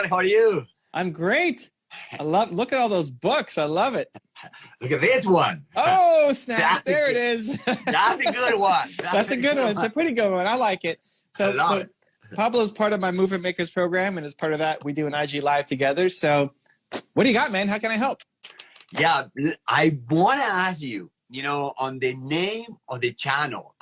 How are you? I'm great. Look at all those books. I love it. Look at this one. Oh, snap. That's There a it good- is. That's a good one. That's a good one. It's a pretty good one. I like it. I love it. Pablo's part of my Movement Makers program, and as part of that, we do an IG Live together. So what do you got, man? How can I help? Yeah, I want to ask you, on the name of the channel.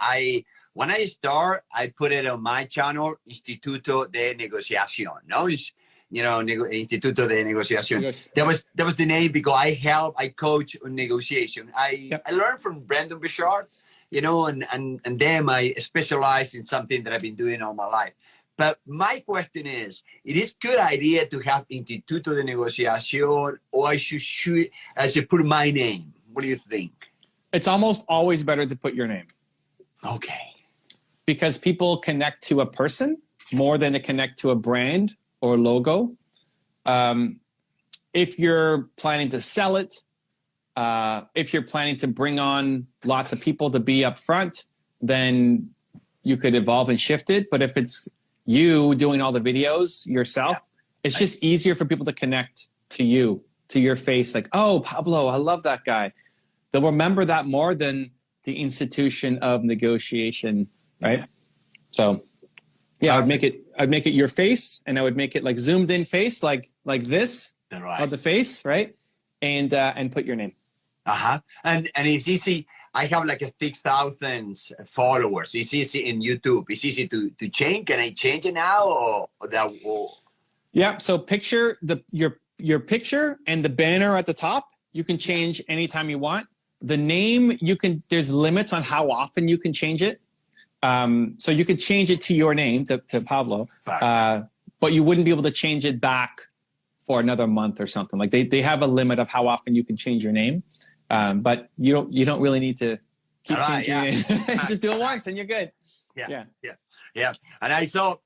When I start, I put it on my channel, Instituto de Negociación. No, it's, Instituto de Negociación. That was the name because I coach on negotiation. I learned from Brandon Bouchard, and then I specialize in something that I've been doing all my life. But my question is, it is good idea to have Instituto de Negociación, or I should put my name? What do you think? It's almost always better to put your name. Okay. Because people connect to a person more than they connect to a brand or logo. If you're planning to sell it, if you're planning to bring on lots of people to be up front, then you could evolve and shift it. But if it's you doing all the videos yourself, it's just easier for people to connect to you, to your face. Like, oh, Pablo, I love that guy. They'll remember that more than the institution of negotiation, right? So yeah, I'd make it your face, and I would make it like zoomed in face, like this of the face, right? And put your name. And it's easy. I have like 6,000 followers. It's easy in YouTube. It's easy to change. Can I change it now or that? Yeah. So picture your picture and the banner at the top. You can change anytime you want. The name, there's limits on how often you can change it. So you could change it to your name, to Pablo, but you wouldn't be able to change it back for another month or something. Like they have a limit of how often you can change your name. But you don't really need to keep changing it. Just do it once and you're good. Yeah. And I saw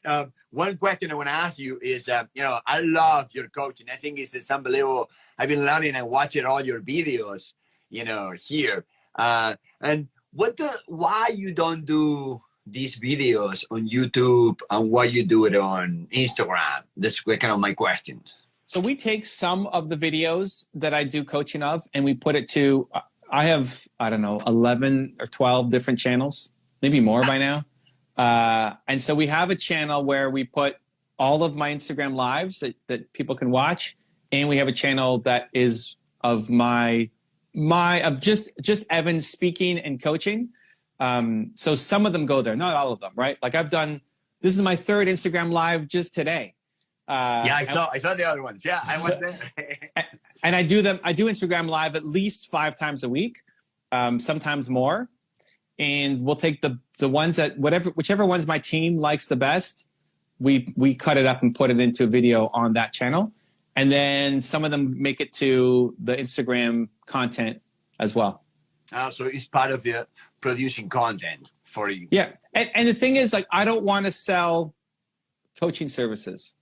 one question I want to ask you is, I love your coaching. I think it's unbelievable. I've been learning and watching all your videos, here. And why you don't do these videos on YouTube and why you do it on Instagram? That's kind of my question. So we take some of the videos that I do coaching of, and we put it to, I have, 11 or 12 different channels, maybe more by now. And so we have a channel where we put all of my Instagram lives that people can watch. And we have a channel that is of just Evan speaking and coaching. So some of them go there, not all of them, right? Like this is my third Instagram live just today. I saw the other ones. Yeah, I was there. And I do Instagram live at least 5 times a week, sometimes more. And we'll take the ones that whichever ones my team likes the best, we cut it up and put it into a video on that channel. And then some of them make it to the Instagram content as well. So it's part of your producing content for you. Yeah. And the thing is, like, I don't want to sell coaching services.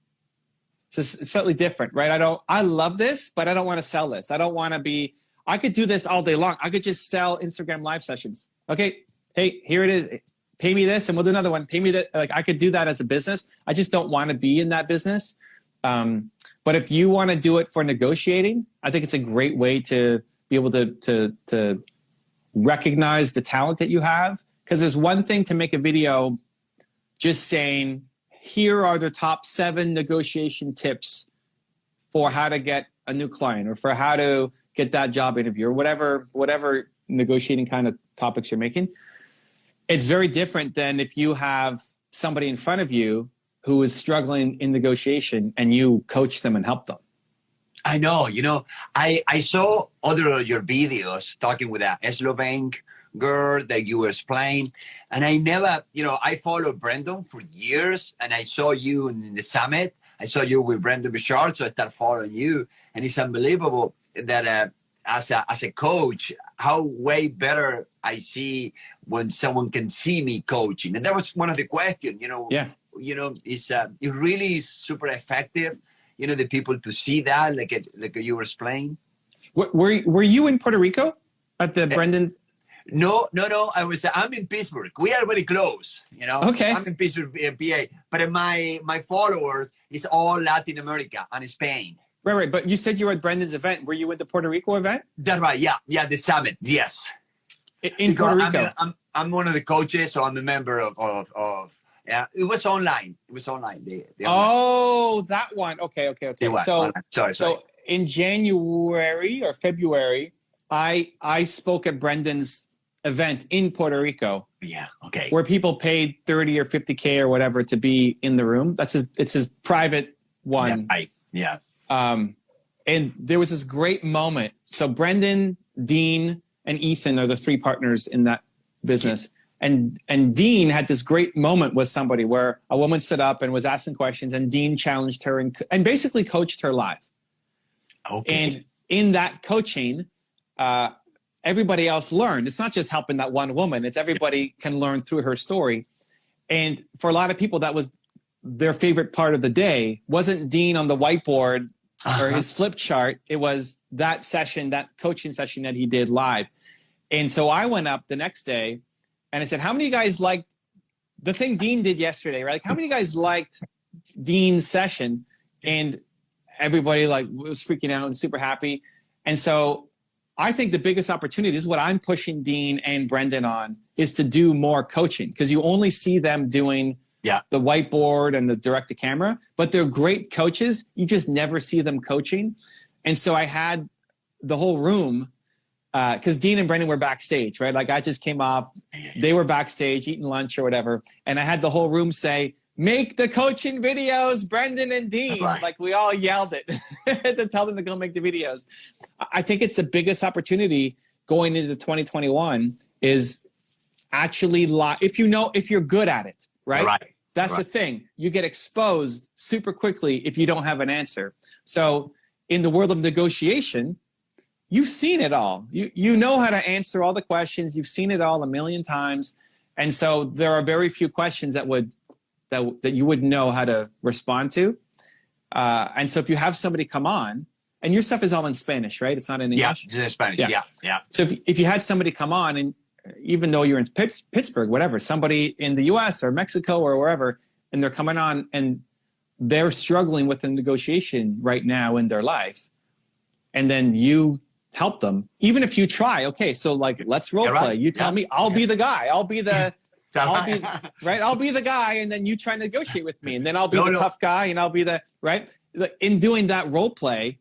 It's slightly different, right? I love this, but I don't want to sell this. I could do this all day long. I could just sell Instagram live sessions. Okay. Hey, here it is. Pay me this and we'll do another one. Pay me that. Like, I could do that as a business. I just don't want to be in that business. But if you want to do it for negotiating, I think it's a great way to be able to recognize the talent that you have. Because there's one thing to make a video just saying, here are the top 7 negotiation tips for how to get a new client or for how to get that job interview or whatever negotiating kind of topics you're making. It's very different than if you have somebody in front of you who is struggling in negotiation and you coach them and help them. I know, I saw other of your videos talking with a Slovene girl that you were explaining, and I never, I followed Brandon for years, and I saw you in the summit. I saw you with Brandon Bouchard, so I started following you, and it's unbelievable that as a coach, how way better I see when someone can see me coaching, and that was one of the questions. It's really super effective. The people to see that, like you were explaining. Were you in Puerto Rico at the Brendan? No. I'm in Pittsburgh. We are very close. Okay. I'm in Pittsburgh, PA. But my followers is all Latin America and Spain. Right. But you said you were at Brendan's event. Were you at the Puerto Rico event? That's right. Yeah. The summit. Yes. In Puerto Rico. I'm one of the coaches, so I'm a member of. Yeah, it was online. Oh, that one. Okay. So, sorry. So in January or February, I spoke at Brendan's event in Puerto Rico. Yeah. Okay. Where people paid 30 or 50K or whatever to be in the room. It's his private one. Yeah. And there was this great moment. So Brendan, Dean, and Ethan are the three partners in that business. And Dean had this great moment with somebody where a woman stood up and was asking questions, and Dean challenged her and basically coached her live. Okay. And in that coaching, everybody else learned. It's not just helping that one woman. It's everybody can learn through her story. And for a lot of people, that was their favorite part of the day. Wasn't Dean on the whiteboard or his flip chart. It was that session, that coaching session that he did live. And so I went up the next day and I said, how many of you guys liked the thing Dean did yesterday, right? Like, how many of you guys liked Dean's session? And everybody was freaking out and super happy. And so I think the biggest opportunity, this is what I'm pushing Dean and Brendan on, is to do more coaching, because you only see them doing the whiteboard and the direct to camera, but they're great coaches. You just never see them coaching. And so I had the whole room, because Dean and Brendan were backstage, right? Like, I just came off, they were backstage eating lunch or whatever. And I had the whole room say, make the coaching videos, Brendan and Dean. Right. Like, we all yelled it to tell them to go make the videos. I think it's the biggest opportunity going into 2021 is actually if you're good at it, right? Right. That's the thing. You get exposed super quickly if you don't have an answer. So in the world of negotiation, you've seen it all. You know how to answer all the questions. You've seen it all a million times. And so there are very few questions that you wouldn't know how to respond to. And so if you have somebody come on, and your stuff is all in Spanish, right? It's not in English? Yeah, it's in Spanish. Yeah. So if you had somebody come on, and even though you're in Pittsburgh, whatever, somebody in the US or Mexico or wherever, and they're coming on and they're struggling with the negotiation right now in their life, and then you help them, even if you try, okay, so let's role play. You tell me, I'll be the guy. I'll be the guy, and then you try to negotiate with me, and then I'll be the tough guy, and I'll be the right. In doing that role play,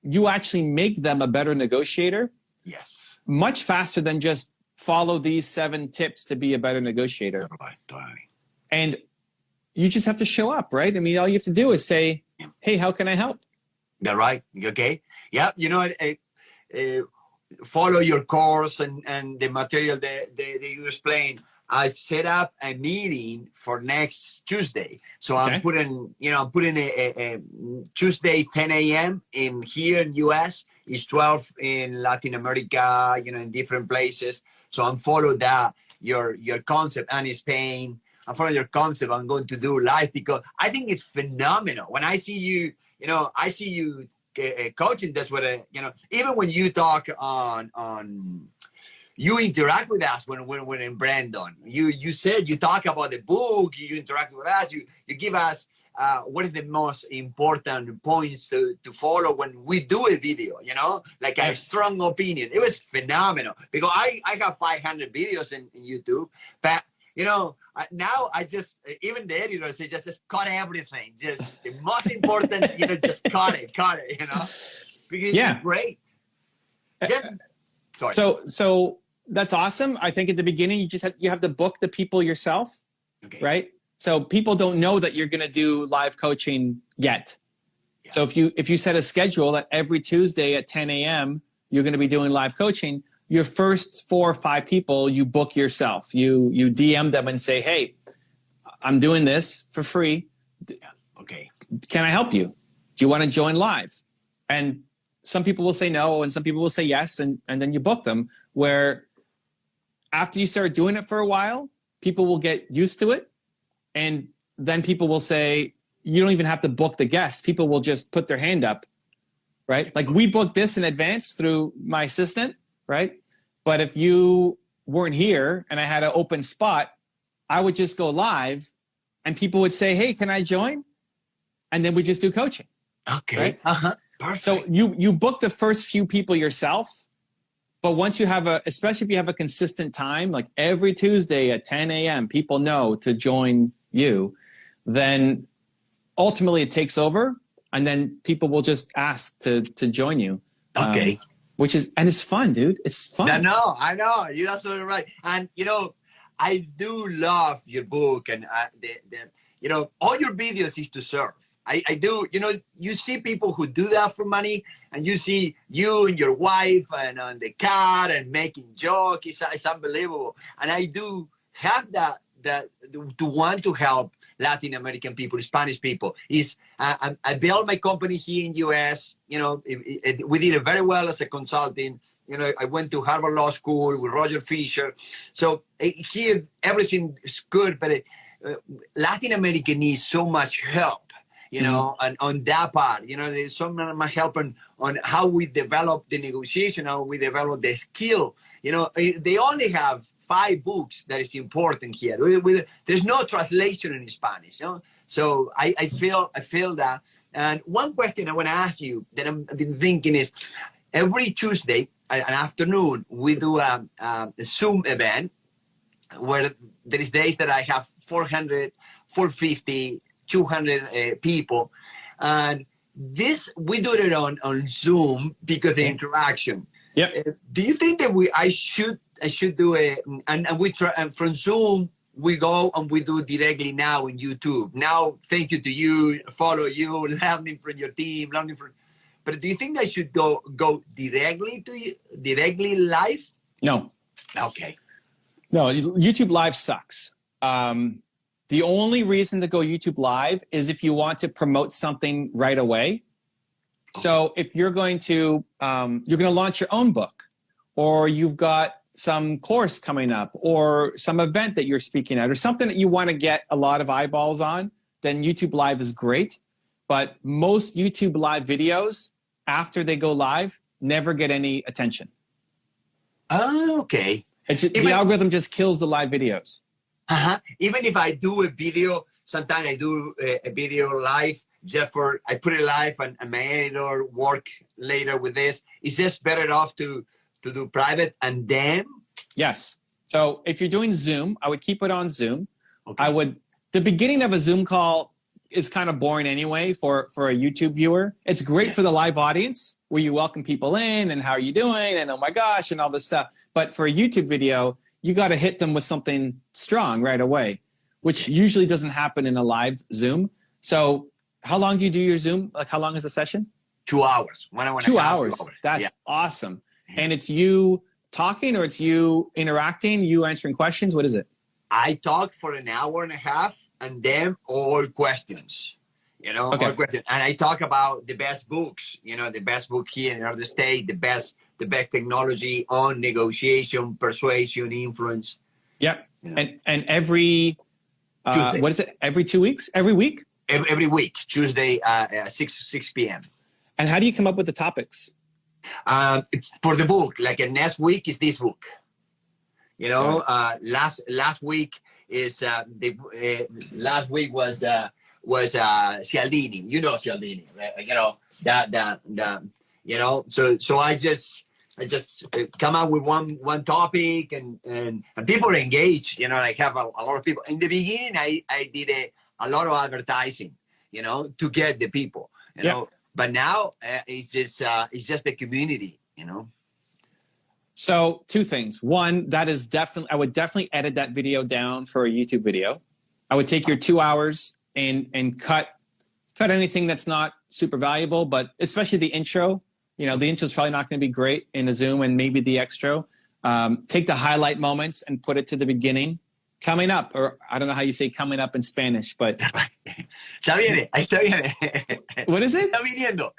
you actually make them a better negotiator. Yes. Much faster than just follow these 7 tips to be a better negotiator. Totally. And you just have to show up, right? I mean, all you have to do is say, hey, how can I help? That's right. Okay. Yeah. Follow your course and the material that you explain. I set up a meeting for next Tuesday. So I'm putting a Tuesday 10 a.m. in here in US. It's 12 in Latin America, in different places. So I'm follow your concept, and in Spain. I'm following your concept. I'm going to do live because I think it's phenomenal. When I see you, I see you coaching. That's what even when you talk on. You interact with us when in Brandon. You said you talk about the book. You interact with us. You give us what is the most important points to follow when we do a video. Like a strong opinion. It was phenomenal because I have 500 videos in YouTube, but now I just even the editor say just cut everything. Just the most important, just cut it. Because it's great. Yeah. Sorry. So that's awesome. I think at the beginning you have to book the people yourself, right? So people don't know that you're going to do live coaching yet. Yeah. So if you set a schedule that every Tuesday at 10 a.m. you're going to be doing live coaching, your first 4 or 5 people you book yourself. You DM them and say, hey, I'm doing this for free. Okay. Can I help you? Do you want to join live? And some people will say no, and some people will say yes, and then you book them, where after you start doing it for a while, people will get used to it, and then people will say, you don't even have to book the guests. People will just put their hand up, right? Like, we booked this in advance through my assistant, right? But if you weren't here and I had an open spot, I would just go live and people would say, hey, can I join? And then we just do coaching. Okay. Right? Perfect. So you book the first few people yourself, but once you have especially if you have a consistent time, like every Tuesday at 10 a.m., people know to join you, then ultimately it takes over and then people will just ask to join you. Okay. And it's fun, dude. It's fun. I know. You're absolutely right. And, I do love your book and all your videos is to serve. I do, you see people who do that for money and you see you and your wife and on the car and making jokes. It's unbelievable. And I do have that to want to help Latin American people, Spanish people. I built my company here in US. We did it very well as a consulting. I went to Harvard Law School with Roger Fisher. So here everything is good, but Latin America needs so much help, and on that part, there's so much help on how we develop the negotiation, how we develop the skill. They only have 5 books that is important here. There's no translation in Spanish, So I feel that. And one question I want to ask you that I've been thinking is, every Tuesday, an afternoon, we do a Zoom event where there is days that I have 400, 450, 200 people. And we do it on Zoom because of the interaction. Yep. Do you think that I should do it? And we try, and from Zoom, we go and we do directly now in YouTube. Now, thank you to you, follow you, learning from your team, But do you think I should go directly live? No. Okay. No, YouTube Live sucks. The only reason to go YouTube Live is if you want to promote something right away. So if you're going to launch your own book, or you've got some course coming up, or some event that you're speaking at, or something that you want to get a lot of eyeballs on, then YouTube Live is great. But most YouTube Live videos, after they go live, never get any attention. Oh, okay. The algorithm just kills the live videos. Even if I do a video, sometimes I do a video live, I put it live and my editor work later with this. It's just better off to do private and then? Yes. So if you're doing Zoom, I would keep it on Zoom. Okay. The beginning of a Zoom call is kind of boring anyway for a YouTube viewer. It's great for the live audience where you welcome people in and how are you doing and oh my gosh and all this stuff. But for a YouTube video, you got to hit them with something strong right away, which usually doesn't happen in a live Zoom. So how long do you do your Zoom? Like how long is the session? 2 hours. 1 hour and 2 a half, hours. 2 hours. That's awesome. And it's you talking or it's you interacting, you answering questions? What is it? I talk for an hour and a half and then all questions, all questions. And I talk about the best books, the best book here in our state, the best technology on negotiation, persuasion, influence. Yep. And every, what is it? Every 2 weeks? Every week? Every week, Tuesday, 6 p.m. And how do you come up with the topics? For the book, like next week is this book. Last week is last week was Cialdini. Cialdini, right? So I just come up with one topic and people are engaged. I have a lot of people. In the beginning, I did a lot of advertising, to get the people, But now it's just the community, So 2 things. One, I would definitely edit that video down for a YouTube video. I would take your 2 hours and cut anything that's not super valuable, but especially the intro. The intro is probably not going to be great in a Zoom, and maybe the extra. Take the highlight moments and put it to the beginning. Coming up, or I don't know how you say coming up in Spanish, but... Está viene. What is it? Está viniendo.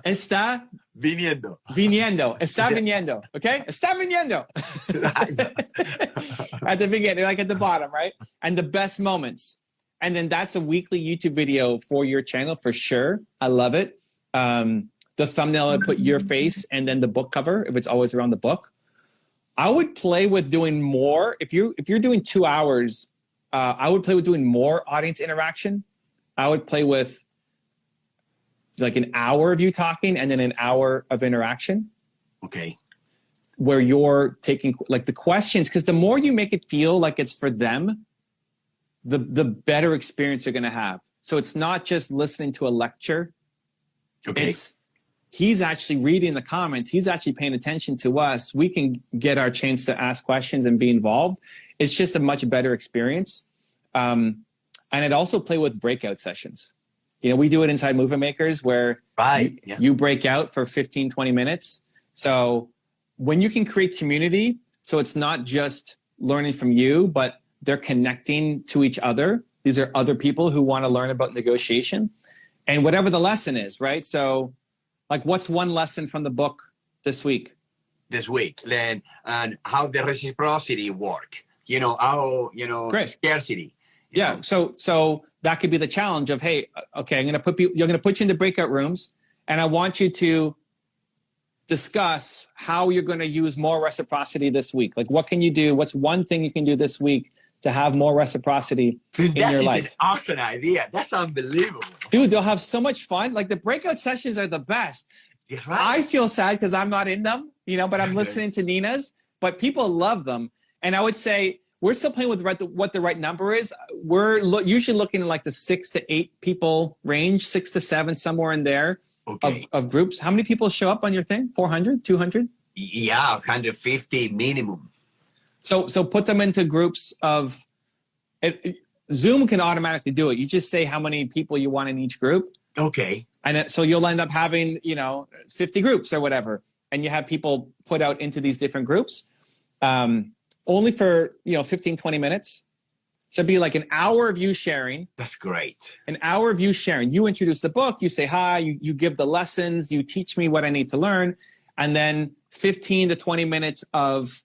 Está viniendo. Viniendo. Está viniendo. Okay? Está viniendo. At the beginning, like at the bottom, right? And the best moments. And then that's a weekly YouTube video for your channel for sure. I love it. The thumbnail, I put your face and then the book cover, if it's always around the book. I would play with doing more. If you're doing 2 hours, I would play with doing more audience interaction. I would play with like an hour of you talking and then an hour of interaction. Okay. Where you're taking like the questions, because the more you make it feel like it's for them, the better experience you're going to have. So it's not just listening to a lecture. Okay. He's actually reading the comments. He's actually paying attention to us. We can get our chance to ask questions and be involved. It's just a much better experience. And I'd also play with breakout sessions. You know, we do it inside Movement Makers where you break out for 15, 20 minutes. So when you can create community, so it's not just learning from you, but they're connecting to each other. These are other people who want to learn about negotiation and whatever the lesson is, right? So like what's one lesson from the book this week? Then, and how the reciprocity work, you know, how, you know, Great. Scarcity. Yeah. So that could be the challenge of, hey, okay, you're going to put you into breakout rooms and I want you to discuss how you're going to use more reciprocity this week. Like what can you do? What's one thing you can do this week to have more reciprocity in your life? That's an awesome idea. That's unbelievable. Dude, they'll have so much fun. Like the breakout sessions are the best. Yeah, right. I feel sad because I'm not in them, you know, but I'm listening to Nina's, but people love them. And I would say we're still playing with what the right number is. We're usually looking at like the 6 to 8 people range, 6 to 7, somewhere in there. Okay. Of groups. How many people show up on your thing? 400, 200? Yeah, 150 minimum. So put them into groups of Zoom can automatically do it. You just say how many people you want in each group. Okay. And so you'll end up having, 50 groups or whatever. And you have people put out into these different groups only for, 15, 20 minutes. So it'd be like an hour of you sharing. That's great. An hour of you sharing. You introduce the book, you say hi, you give the lessons, you teach me what I need to learn. And then 15 to 20 minutes of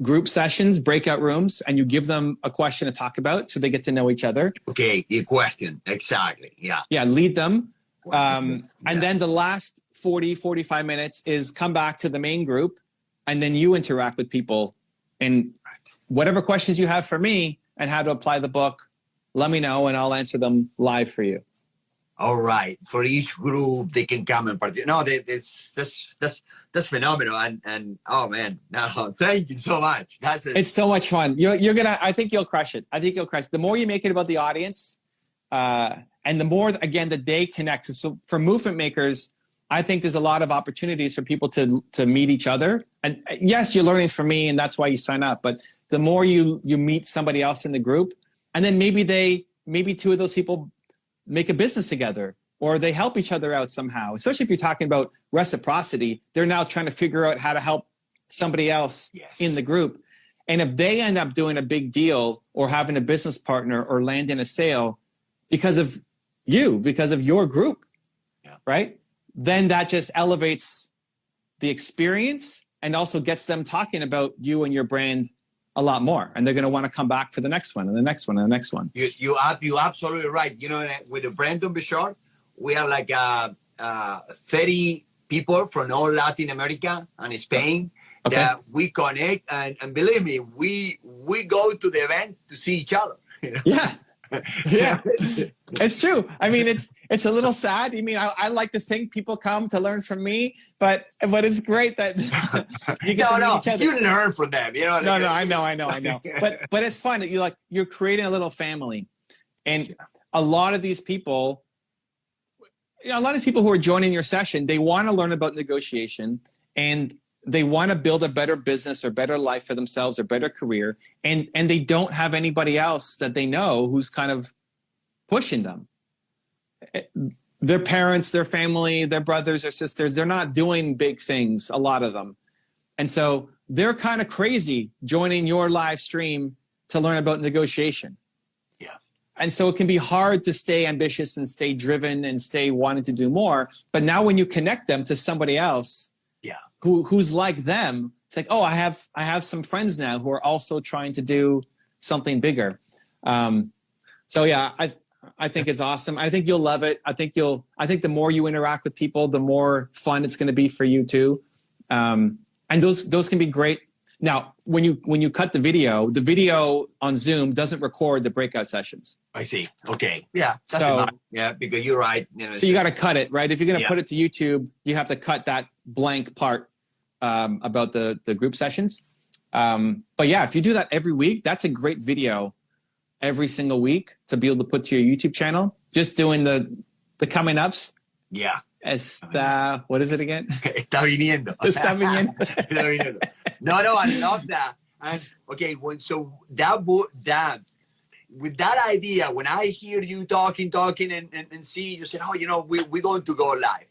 group sessions, breakout rooms, and you give them a question to talk about so they get to know each other. Okay, the question. Exactly. Yeah. Yeah, lead them. And then the last 40, 45 minutes is come back to the main group and then you interact with people. And whatever questions you have for me and how to apply the book, let me know and I'll answer them live for you. All right. For each group, they can come and participate. No, that's phenomenal. And oh man, no, thank you so much. It's so much fun. You're gonna. I think you'll crush it. The more you make it about the audience, and the more again that they connect. So for Movement Makers, I think there's a lot of opportunities for people to meet each other. And yes, you're learning from me, and that's why you sign up. But the more you meet somebody else in the group, and then maybe 2 of those people make a business together or they help each other out somehow, especially if you're talking about reciprocity. They're now trying to figure out how to help somebody else in the group. And if they end up doing a big deal or having a business partner or landing a sale because of your group, right? Then that just elevates the experience and also gets them talking about you and your brand a lot more, and they're going to want to come back for the next one and the next one and the next one. You absolutely right. You know, with Brandon Bouchard, we are like 30 people from all Latin America and Spain that we connect, and believe me, we go to the event to see each other. You know? Yeah, it's true. I mean, it's a little sad. I mean, I like to think people come to learn from me, but it's great that you get to meet each other. You learn from them. You know. No, I know. But it's fun. You're creating a little family, and a lot of these people, who are joining your session, they want to learn about negotiation and they want to build a better business or better life for themselves or better career. And they don't have anybody else that they know who's kind of pushing them. Their parents, their family, their brothers or sisters, they're not doing big things, a lot of them. And so they're kind of crazy joining your live stream to learn about negotiation. Yeah. And so it can be hard to stay ambitious and stay driven and stay wanting to do more. But now when you connect them to somebody else who's like them, it's like, oh, I have some friends now who are also trying to do something bigger. So yeah, I think it's awesome. I think you'll love it. I think the more you interact with people, the more fun it's going to be for you too. And those can be great Now, when you cut the video on Zoom doesn't record the breakout sessions. I see. Okay. Yeah. So yeah, because you're right. You know, so you got to cut it, right? If you're going to put it to YouTube, you have to cut that blank part about the group sessions. But yeah, if you do that every week, that's a great video every single week to be able to put to your YouTube channel. Just doing the coming ups. Yeah. What is it again? Está viniendo. Está viniendo. Está viniendo. No, I love that. And okay, so with that idea, when I hear you talking and see you said, oh, you know, we're going to go live.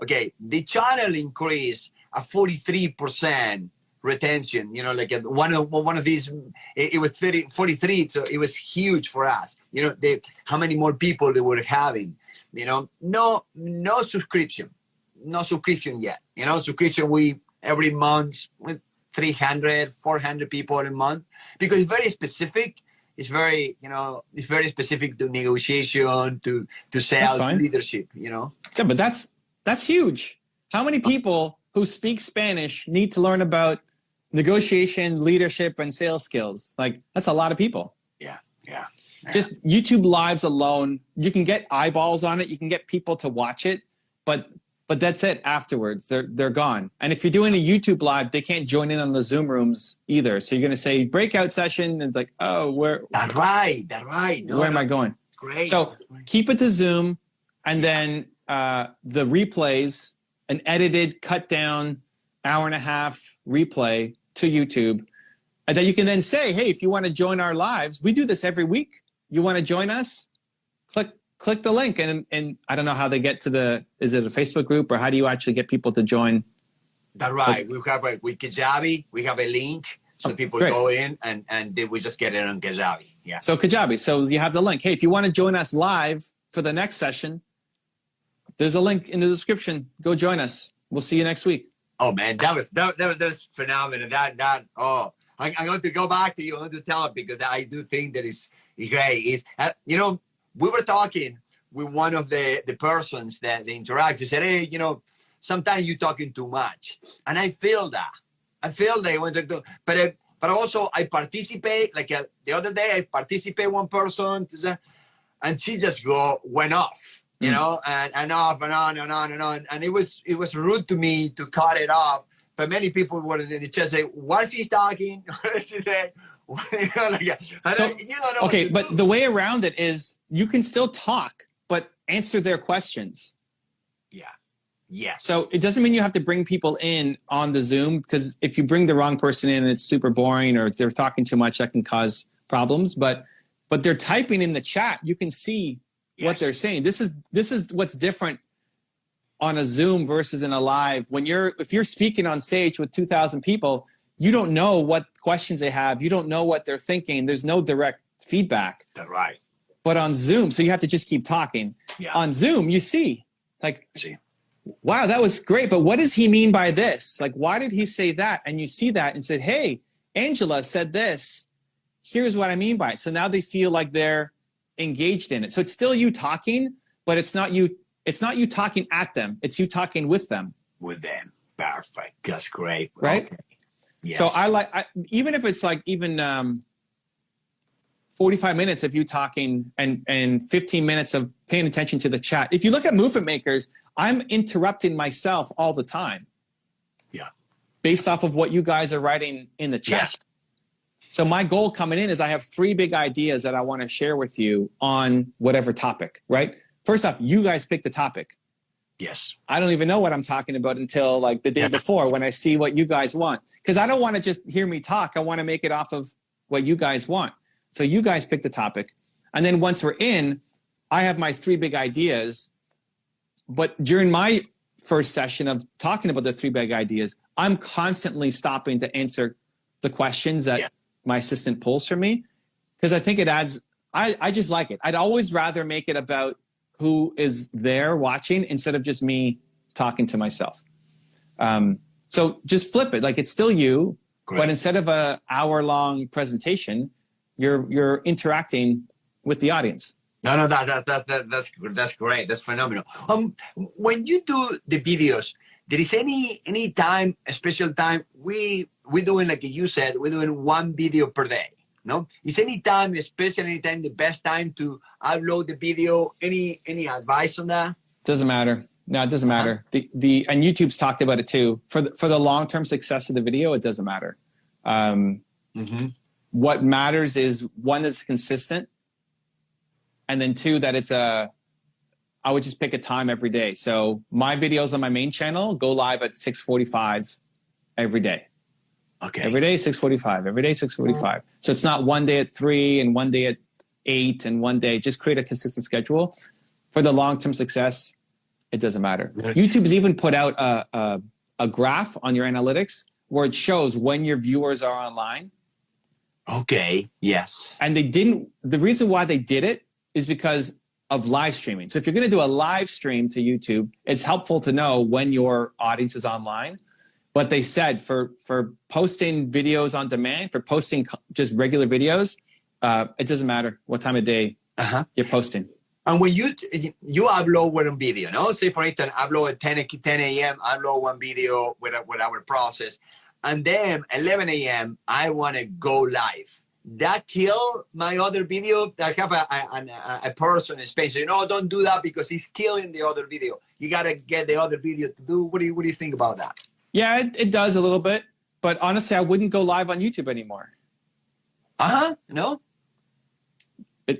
Okay, the channel increased a 43% retention. You know, like one of these, it was 43, so it was huge for us. You know, how many more people they were having. You know, no subscription yet. You know, subscription we every month with 300, 400 people a month because it's very specific. It's very, you know, it's very specific to negotiation, to sales, leadership. You know. Yeah, but that's huge. How many people who speak Spanish need to learn about negotiation, leadership, and sales skills? Like that's a lot of people. Yeah. Just YouTube lives alone, you can get eyeballs on it, you can get people to watch it, but that's it. Afterwards, they're gone. And if you're doing a YouTube live, they can't join in on the Zoom rooms either. So you're going to say breakout session, and it's like, oh, where? That's right. No, where am I going? Great. So keep it to Zoom, and then the replays, an edited, cut down, hour and a half replay to YouTube. And then you can then say, hey, if you want to join our lives, we do this every week. You want to join us? Click the link. And I don't know how they get to is it a Facebook group or how do you actually get people to join? That's right. We have with Kajabi, we have a link. So people go in and they will just get it on Kajabi. Yeah. So Kajabi. So you have the link. Hey, if you want to join us live for the next session, there's a link in the description. Go join us. We'll see you next week. Oh man, that was phenomenal. I'm going to go back to you. I'm going to tell it because I do think that is great. You know, we were talking with one of the persons that they interact. They said, hey, you know, sometimes you're talking too much. And I feel that. But also I participate, like the other day, I participate one person and she just went off, you know, and off and on and on and on. And it was rude to me to cut it off. But many people were in the chat say, "What's he talking?" Okay, but the way around it is you can still talk, but answer their questions. Yeah. Yes. So it doesn't mean you have to bring people in on the Zoom because if you bring the wrong person in, it's super boring, or if they're talking too much, that can cause problems. But they're typing in the chat. You can see what they're saying. This is what's different on a Zoom versus in a live. If you're speaking on stage with 2,000 people, you don't know what questions they have. You don't know what they're thinking. There's no direct feedback. That's right. But on Zoom, so you have to just keep talking. Yeah. On Zoom, you see, like, wow, that was great. But what does he mean by this? Like, why did he say that? And you see that and said, hey, Angela said this. Here's what I mean by it. So now they feel like they're engaged in it. So it's still you talking, but it's not you. It's not you talking at them. It's you talking with them. With them. Perfect. That's great. Right? Okay. Yes. So even if it's like 45 minutes of you talking and 15 minutes of paying attention to the chat. If you look at Movement Makers, I'm interrupting myself all the time. Yeah. Based off of what you guys are writing in the chat. Yes. So my goal coming in is I have 3 big ideas that I want to share with you on whatever topic, right? First off, you guys pick the topic. Yes. I don't even know what I'm talking about until like the day before when I see what you guys want. Because I don't want to just hear me talk. I want to make it off of what you guys want. So you guys pick the topic. And then once we're in, I have my 3 big ideas. But during my first session of talking about the 3 big ideas, I'm constantly stopping to answer the questions that my assistant pulls from me. Because I think it adds, I just like it. I'd always rather make it about who is there watching instead of just me talking to myself. So just flip it. Like it's still you, but instead of an hour-long presentation, you're interacting with the audience. No, that's great. That's phenomenal. When you do the videos, there is any time, a special time, we're doing, like you said, we're doing one video per day. No, is any time, especially any time, the best time to upload the video? Any advice on that? Doesn't matter. No, it doesn't matter. And YouTube's talked about it too. For the long-term success of the video, it doesn't matter. What matters is, one, that's consistent, and then two, that it's I would just pick a time every day. So my videos on my main channel go live at 6:45 every day. Okay. Every day 6:45. Every day 6:45. So it's not one day at 3 and one day at 8 and one day. Just create a consistent schedule. For the long-term success, it doesn't matter. YouTube has even put out a graph on your analytics where it shows when your viewers are online. Okay. Yes. And the reason why they did it is because of live streaming. So if you're going to do a live stream to YouTube, it's helpful to know when your audience is online. But they said for posting videos on demand, for posting just regular videos, it doesn't matter what time of day you're posting. And when you upload one video, no? Say, for instance, upload at 10 a.m., upload one video with our process. And then 11 a.m., I want to go live. That kill my other video. I have a person in space. So, don't do that because he's killing the other video. You got to get the other video to do. What do you think about that? Yeah, it does a little bit. But honestly, I wouldn't go live on YouTube anymore. No?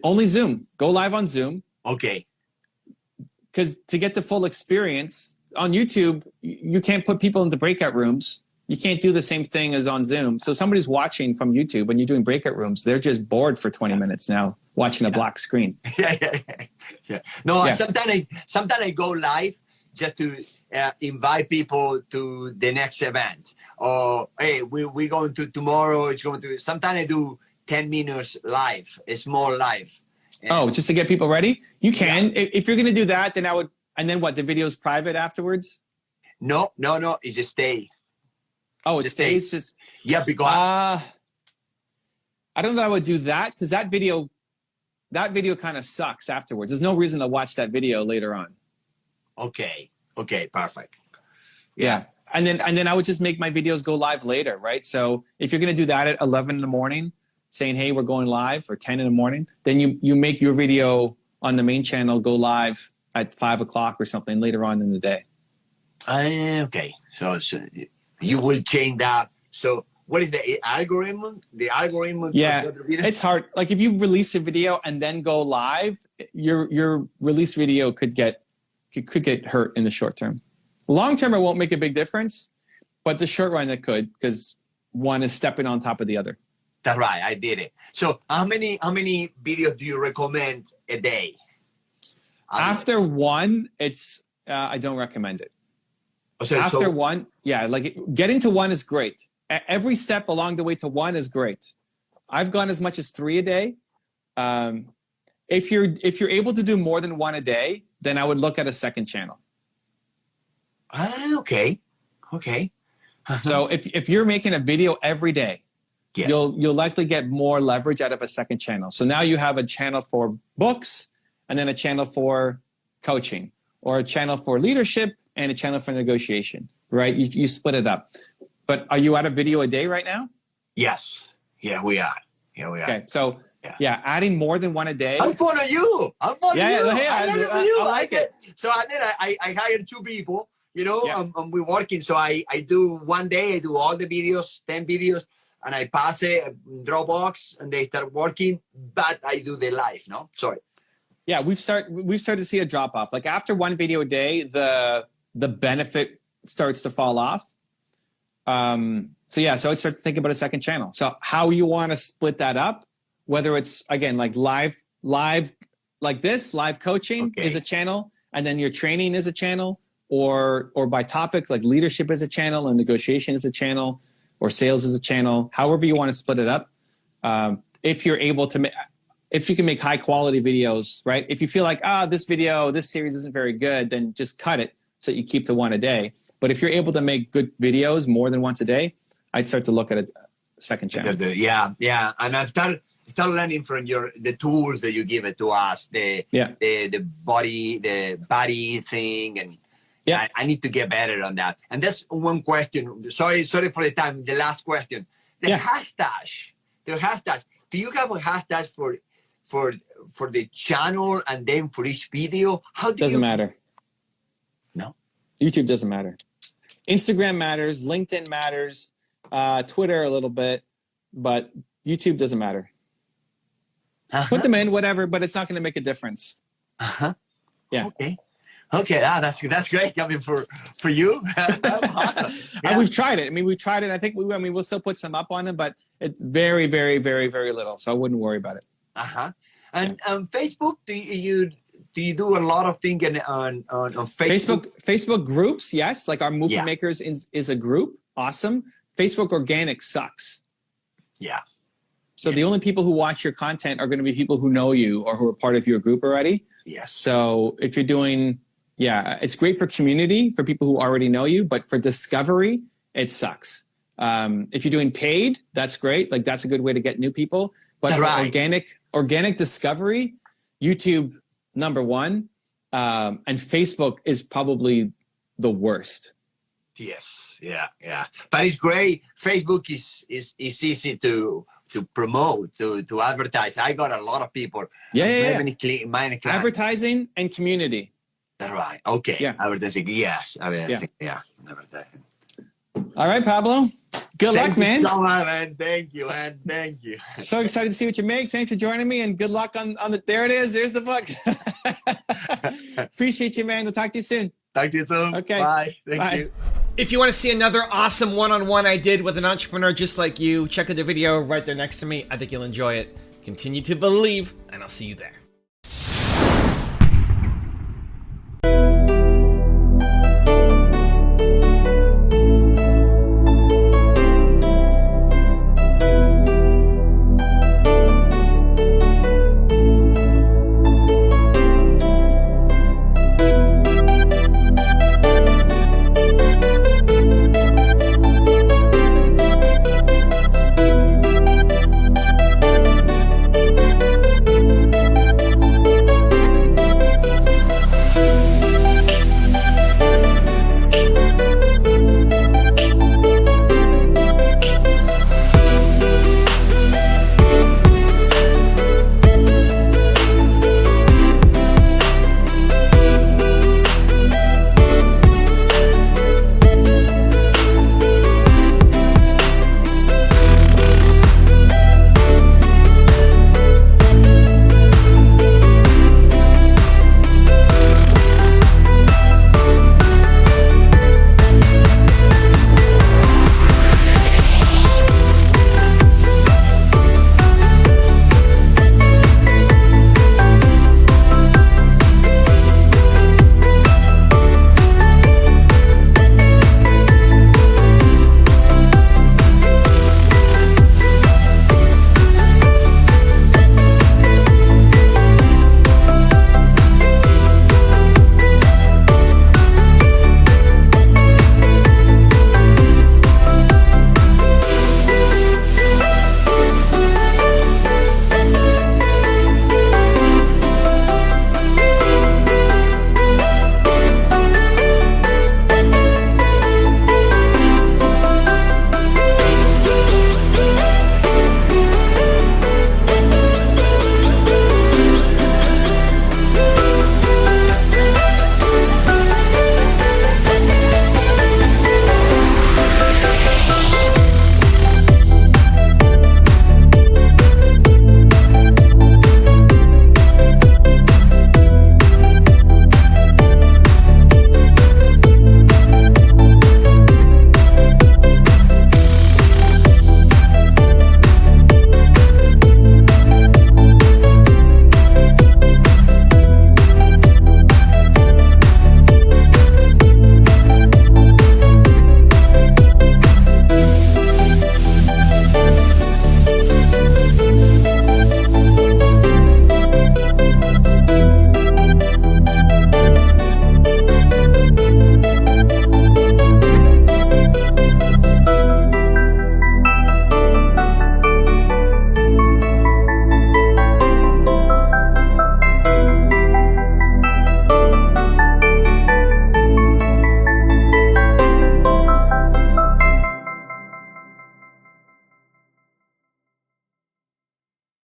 Only Zoom. Go live on Zoom. Okay. Because to get the full experience on YouTube, you can't put people into breakout rooms. You can't do the same thing as on Zoom. So somebody's watching from YouTube when you're doing breakout rooms, they're just bored for 20 minutes now watching a black screen. Yeah. No, sometimes I go live just to invite people to the next event. Or, hey, we're going to tomorrow. Sometimes I do 10 minutes live, a small live. Just to get people ready? You can. Yeah. If you're going to do that, then I would. And then what? The video is private afterwards? No. It's just stay. Oh, it stays just. Yeah, because I don't know that I would do that, because that video kind of sucks afterwards. There's no reason to watch that video later on. Okay, perfect. Yeah. And then I would just make my videos go live later, right? So if you're going to do that at 11 in the morning, saying, hey, we're going live, or 10 in the morning, then you make your video on the main channel go live at 5 o'clock or something later on in the day. Okay. So you will change that. So what is the algorithm? The algorithm? Yeah, it's hard. Like if you release a video and then go live, your release video could get hurt in the short term. Long term, it won't make a big difference, but the short run it could, because one is stepping on top of the other. That's right. I did it. So how many videos do you recommend a day? After one, I don't recommend it. After one, like getting to one is great. Every step along the way to one is great. I've gone as much as 3 a day. If you're able to do more than one a day, then I would look at a second channel. Okay. So if you're making a video every day, yes, you'll likely get more leverage out of a second channel. So now you have a channel for books, and then a channel for coaching, or a channel for leadership, and a channel for negotiation, right? You split it up. But are you at a video a day right now? Yes. Yeah, we are. Okay, so adding more than one a day. I'll follow you. I like it. So I hired 2 people, and we're working. So I do one day, I do all the videos, 10 videos, and I pass it in Dropbox, and they start working, but I do the live, no? Sorry. Yeah, we've started to see a drop off. Like after one video a day, the benefit starts to fall off. So I'd start to think about a second channel. So how you want to split that up, whether it's, again, like live like this, live coaching is a channel, and then your training is a channel, or by topic, like leadership is a channel, and negotiation is a channel, or sales is a channel, however you want to split it up. If you're able to if you can make high quality videos, right? If you feel like, this series isn't very good, then just cut it so you keep to one a day. But if you're able to make good videos more than once a day, I'd start to look at a second channel. Yeah. And I've started learning from the tools that you give it to us, the body thing, and Yeah. I need to get better on that. And that's one question. Sorry for the time. The last question. The hashtag. Do you have a hashtag for the channel and then for each video? How do Doesn't matter. No. YouTube doesn't matter. Instagram matters. LinkedIn matters. Twitter a little bit, but YouTube doesn't matter. Put them in, whatever, but it's not going to make a difference. Yeah. Okay. That's great. I mean, for you, awesome. We've tried it. I mean, we've tried it. I think we'll still put some up on them, but it's very, very, very, very little. So I wouldn't worry about it. And Facebook, do you do a lot of thinking on Facebook? Facebook groups, yes. Like our Movie Makers is a group. Awesome. Facebook organic sucks. Yeah. So the only people who watch your content are going to be people who know you or who are part of your group already. Yes. So if you're doing, it's great for community, for people who already know you, but for discovery, it sucks. If you're doing paid, that's great. Like that's a good way to get new people. But for organic discovery, YouTube #1, and Facebook is probably the worst. Yes. Yeah. But it's great. Facebook is easy to promote, to advertise. I got a lot of people. Many clients. Advertising and community. That's right. Okay. Yeah. Advertising. Yes. Advertising. All right, Pablo. Good luck, man. Thank you so much, man. Thank you, man. Thank you. So excited to see what you make. Thanks for joining me, and good luck on the. There it is. There's the book. Appreciate you, man. We'll talk to you soon. Talk to you soon. Okay. Bye. Thank you. If you want to see another awesome one-on-one I did with an entrepreneur just like you, check out the video right there next to me. I think you'll enjoy it. Continue to believe, and I'll see you there.